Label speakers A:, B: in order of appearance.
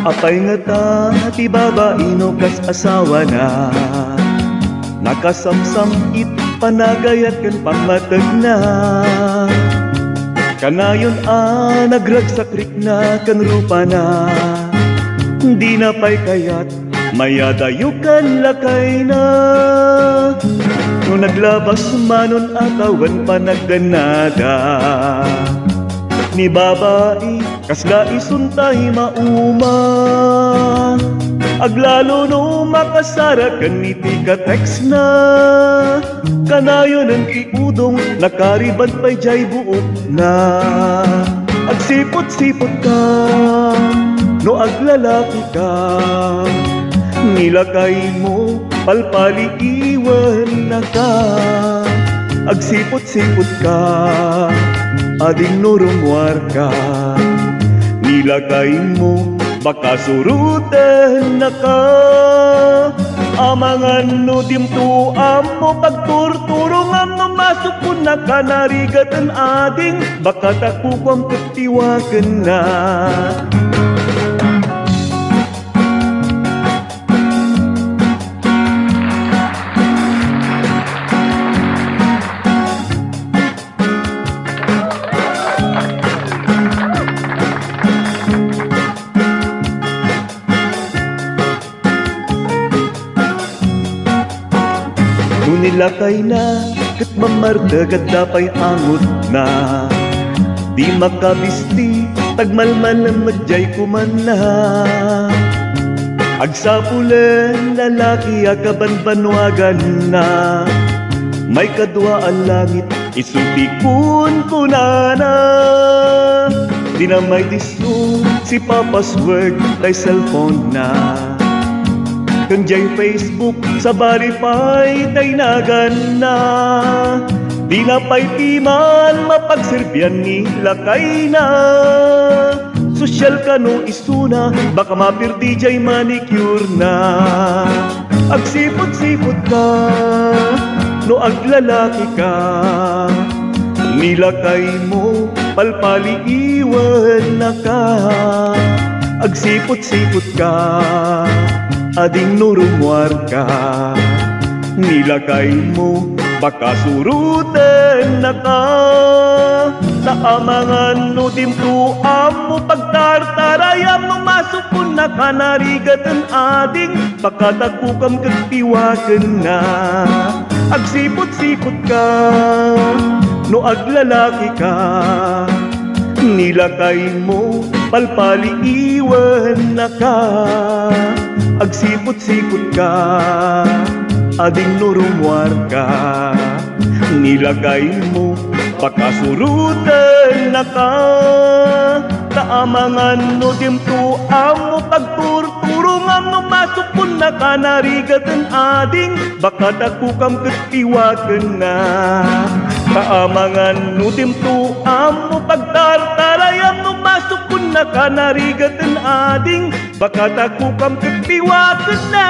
A: Apay nga ta, ti babae no kas asawa na, nakasamsam it panagayat kan pamatag na. Kanayon nagragsakrik na kan rupa na, di na pa'y kayat mayadayo kan lakay na. No naglabas manon atawan panagganada, ni babae kasla isuntay mauma. Aglalo no makasara kan iti ka-text na, kanayon ang iudong nakariban pa'y jay buot na. Agsipot-sipot ka, no aglalaki ka, nilakay mo palpaliiwan na ka. Agsipot-sipot ka, ading nurumwar ka, nilakay mo baka surutan na ka. Amangan no dimtuam mo pagturturungan no masukun na ka, narigatan ading baka takukwam katiwagan na. Nilakay na, kat mamardag at dapay angot na, di makabisti, tagmalman ang madyay kuman na. Agsapulen, lalaki akabanbanwagan na, may kadwa ang langit, isutikun ko na. Di na may diso, si papasword, tay cellphone na. Kung jay Facebook sa verify tay nagan na, di na pa'y timan mapagsirbyan ni lakay na. Sosyal ka no isuna, baka mapirdi jay manicure na. Agsipot-sipot ka, no aglalaki ka, nilakay mo palpaliiwan na ka. Agsipot-sipot ka, ading nurumwar ka, nilakay mo baka surutan na ka. Taamangan no dimtuam mo pagtartarayam no masukun na ka, narigatan ading baka takukam katiwagan na. Agsipot-sipot ka, no aglalaki ka, nilakay mo palpaliiwan na ka. Agsipot-sipot ka, ading nurumwar ka, nilagay mo baka surutan na ka. Taamangan no dimtuam mo pagturturungan no masukun na ka, narigatan ading baka takukam katiwagan na. Taamangan no dimtuam mo pagtartarayam no masukun na ka, narigatan ading baka takukam katiwagan na.